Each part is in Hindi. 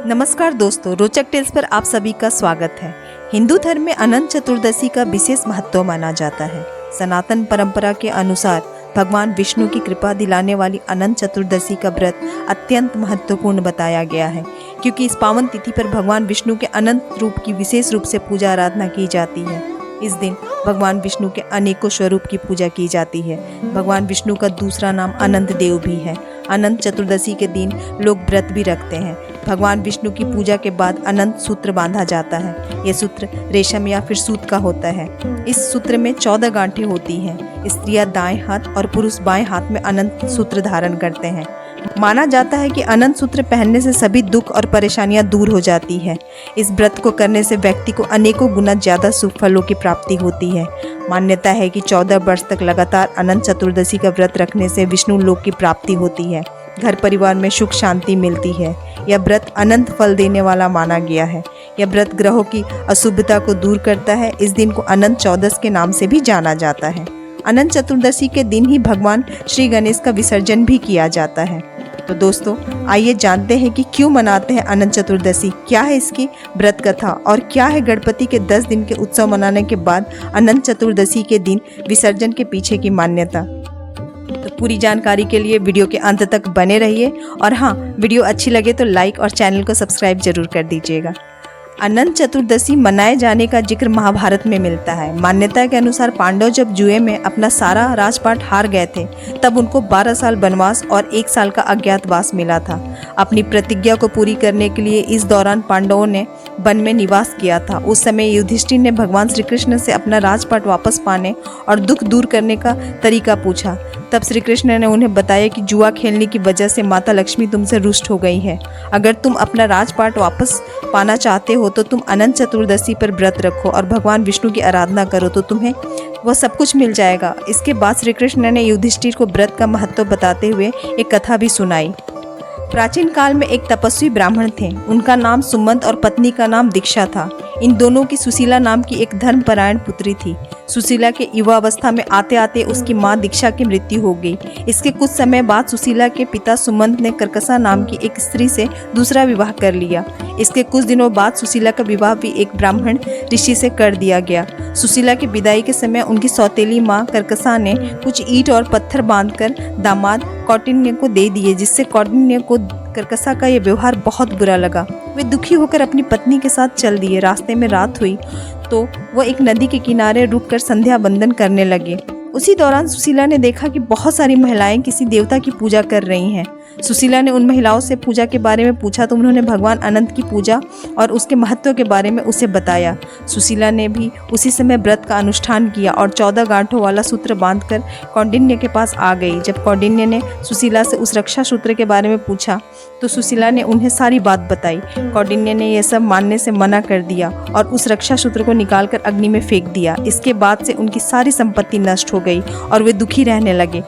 नमस्कार दोस्तों, रोचक टेल्स पर आप सभी का स्वागत है। हिंदू धर्म में अनंत चतुर्दशी का विशेष महत्व माना जाता है। सनातन परंपरा के अनुसार भगवान विष्णु की कृपा दिलाने वाली अनंत चतुर्दशी का व्रत अत्यंत महत्वपूर्ण बताया गया है, क्योंकि इस पावन तिथि पर भगवान विष्णु के अनंत रूप की विशेष रूप से पूजा आराधना की जाती है। इस दिन भगवान विष्णु के अनेकों स्वरूप की पूजा की जाती है। भगवान विष्णु का दूसरा नाम अनंत देव भी है। अनंत चतुर्दशी के दिन लोग व्रत भी रखते हैं। भगवान विष्णु की पूजा के बाद अनंत सूत्र बांधा जाता है। यह सूत्र रेशम या फिर सूत का होता है। इस सूत्र में 14 गांठें होती हैं। स्त्रियां दाएं हाथ और पुरुष बाएं हाथ में अनंत सूत्र धारण करते हैं। माना जाता है कि अनंत सूत्र पहनने से सभी दुख और परेशानियां दूर हो जाती है। इस व्रत को करने से व्यक्ति को अनेकों गुना ज़्यादा शुभ फलों की प्राप्ति होती है। मान्यता है कि 14 वर्ष तक लगातार अनंत चतुर्दशी का व्रत रखने से विष्णु लोक की प्राप्ति होती है। घर परिवार में सुख शांति मिलती है। यह व्रत अनंत फल देने वाला माना गया है। यह व्रत ग्रहों की अशुभता को दूर करता है। इस दिन को अनंत चौदस के नाम से भी जाना जाता है। अनंत चतुर्दशी के दिन ही भगवान श्री गणेश का विसर्जन भी किया जाता है। तो दोस्तों, आइए जानते हैं कि क्यों मनाते हैं अनंत चतुर्दशी, क्या है इसकी व्रत कथा और क्या है गणपति के 10 दिन के उत्सव मनाने के बाद अनंत चतुर्दशी के दिन विसर्जन के पीछे की मान्यता। तो पूरी जानकारी के लिए वीडियो के अंत तक बने रहिए और हाँ, वीडियो अच्छी लगे तो लाइक और चैनल को सब्सक्राइब जरूर कर दीजिएगा। अनंत चतुर्दशी मनाए जाने का जिक्र महाभारत में मिलता है। मान्यता के अनुसार पांडव जब जुए में अपना सारा राजपाट हार गए थे, तब उनको 12 साल वनवास और 1 साल का अज्ञातवास मिला था। अपनी प्रतिज्ञा को पूरी करने के लिए इस दौरान पांडवों ने वन में निवास किया था। उस समय युधिष्ठिर ने भगवान श्री कृष्ण से अपना राजपाट वापस पाने और दुख दूर करने का तरीका पूछा। तब श्री कृष्ण ने उन्हें बताया कि जुआ खेलने की वजह से माता लक्ष्मी तुमसे रुष्ट हो गई है। अगर तुम अपना राजपाट वापस पाना चाहते हो तो तुम अनंत चतुर्दशी पर व्रत रखो और भगवान विष्णु की आराधना करो तो तुम्हें वह सब कुछ मिल जाएगा। इसके बाद श्री कृष्ण ने युधिष्ठिर को व्रत का महत्व बताते हुए एक कथा भी सुनाई। प्राचीन काल में एक तपस्वी ब्राह्मण थे। उनका नाम सुमंत और पत्नी का नाम दीक्षा था। इन दोनों की सुशीला नाम की एक धर्मपरायण पुत्री थी। सुशीला के युवावस्था में आते आते उसकी मां दीक्षा की मृत्यु हो गई। इसके कुछ समय बाद सुशीला के पिता सुमंत ने कर्कसा नाम की एक स्त्री से दूसरा विवाह कर लिया। इसके कुछ दिनों बाद सुशीला का विवाह भी एक ब्राह्मण ऋषि से कर दिया गया। सुशीला की विदाई के समय उनकी सौतेली माँ कर्कसा ने कुछ ईंट और पत्थर बांधकर दामाद कौंडिन्य को दे दिए, जिससे कौंडिन्य को कर्कसा का यह व्यवहार बहुत बुरा लगा। वे दुखी होकर अपनी पत्नी के साथ चल दिए। रास्ते में रात हुई तो वह एक नदी के किनारे रुककर संध्या वंदन करने लगे। उसी दौरान सुशीला ने देखा कि बहुत सारी महिलाएं किसी देवता की पूजा कर रही हैं। सुशीला ने उन महिलाओं से पूजा के बारे में पूछा तो उन्होंने भगवान अनंत की पूजा और उसके महत्व के बारे में उसे बताया। सुशीला ने भी उसी समय व्रत का अनुष्ठान किया और 14 गांठों वाला सूत्र बांधकर कौंडिन्य के पास आ गई। जब कौंडिन्य ने सुशीला से उस रक्षा सूत्र के बारे में पूछा तो सुशीला ने उन्हें सारी बात बताई। कौंडिन्य ने यह सब मानने से मना कर दिया और उस रक्षा सूत्र को निकालकर अग्नि में फेंक दिया। इसके बाद से उनकी सारी संपत्ति नष्ट हो गई और वे दुखी रहने लगे।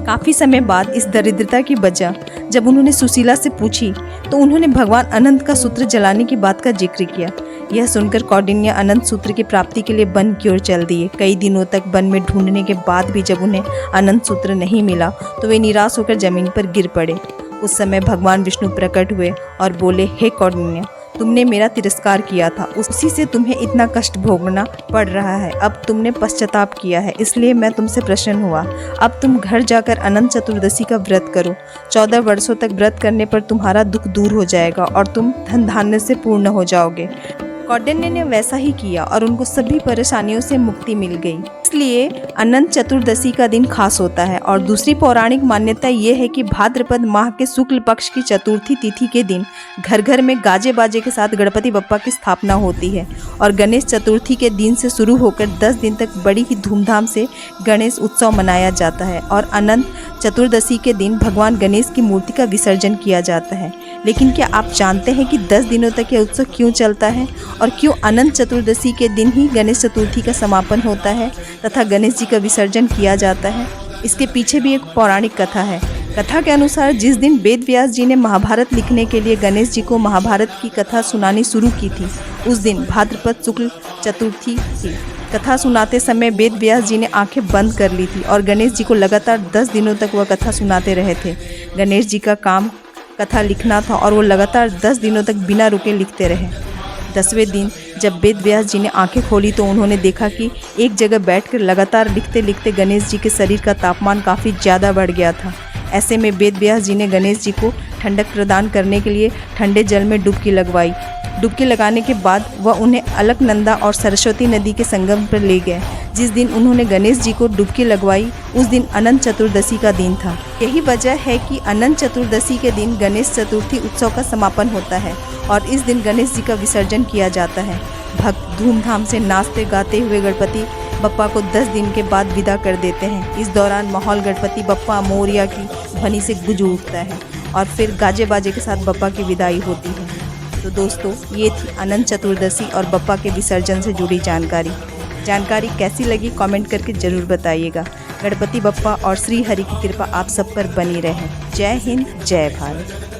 काफ़ी समय बाद इस दरिद्रता की वजह जब उन्होंने सुशीला से पूछी तो उन्होंने भगवान अनंत का सूत्र जलाने की बात का जिक्र किया। यह सुनकर कौंडिन्य अनंत सूत्र की प्राप्ति के लिए वन की ओर चल दिए। कई दिनों तक वन में ढूंढने के बाद भी जब उन्हें अनंत सूत्र नहीं मिला तो वे निराश होकर जमीन पर गिर पड़े। उस समय भगवान विष्णु प्रकट हुए और बोले, हे कौंडिन्य, तुमने मेरा तिरस्कार किया था, उसी से तुम्हें इतना कष्ट भोगना पड़ रहा है। अब तुमने पश्चाताप किया है, इसलिए मैं तुमसे प्रसन्न हुआ। अब तुम घर जाकर अनंत चतुर्दशी का व्रत करो। 14 वर्षों तक व्रत करने पर तुम्हारा दुख दूर हो जाएगा और तुम धन धान्य से पूर्ण हो जाओगे। कौंडिन्य ने वैसा ही किया और उनको सभी परेशानियों से मुक्ति मिल गई। इसलिए अनंत चतुर्दशी का दिन खास होता है। और दूसरी पौराणिक मान्यता ये है कि भाद्रपद माह के शुक्ल पक्ष की चतुर्थी तिथि के दिन घर घर में गाजे बाजे के साथ गणपति बप्पा की स्थापना होती है और गणेश चतुर्थी के दिन से शुरू होकर 10 दिन तक बड़ी ही धूमधाम से गणेश उत्सव मनाया जाता है। और अनंत चतुर्दशी के दिन भगवान गणेश की मूर्ति का विसर्जन किया जाता है। लेकिन क्या आप जानते हैं कि 10 दिनों तक यह उत्सव क्यों चलता है और क्यों अनंत चतुर्दशी के दिन ही गणेश चतुर्थी का समापन होता है तथा गणेश जी का विसर्जन किया जाता है? इसके पीछे भी एक पौराणिक कथा है। कथा के अनुसार जिस दिन वेद व्यास जी ने महाभारत लिखने के लिए गणेश जी को महाभारत की कथा सुनानी शुरू की थी, उस दिन भाद्रपद शुक्ल चतुर्थी थी। कथा सुनाते समय वेद व्यास जी ने आंखें बंद कर ली थी और गणेश जी को लगातार 10 दिनों तक वह कथा सुनाते रहे थे। गणेश जी का काम कथा लिखना था और वो लगातार 10 दिनों तक बिना रुके लिखते रहे। 10वें दिन जब वेद व्यास जी ने आंखें खोली तो उन्होंने देखा कि एक जगह बैठकर लगातार लिखते लिखते गणेश जी के शरीर का तापमान काफ़ी ज़्यादा बढ़ गया था। ऐसे में वेद व्यास जी ने गणेश जी को ठंडक प्रदान करने के लिए ठंडे जल में डुबकी लगवाई। डुबकी लगाने के बाद वह उन्हें अलकनंदा और सरस्वती नदी के संगम पर ले गए। जिस दिन उन्होंने गणेश जी को डुबकी लगवाई उस दिन अनंत चतुर्दशी का दिन था। यही वजह है कि अनंत चतुर्दशी के दिन गणेश चतुर्थी उत्सव का समापन होता है और इस दिन गणेश जी का विसर्जन किया जाता है। भक्त धूमधाम से नाचते गाते हुए गणपति बप्पा को 10 दिन के बाद विदा कर देते हैं। इस दौरान माहौल गणपति बप्पा मोरिया की ध्वनि से गूंज उठता है और फिर गाजे बाजे के साथ बप्पा की विदाई होती है। तो दोस्तों, ये थी अनंत चतुर्दशी और बप्पा के विसर्जन से जुड़ी जानकारी कैसी लगी कमेंट करके ज़रूर बताइएगा। गणपति बप्पा और श्री हरि की कृपा आप सब पर बनी रहे। जय हिंद, जय भारत।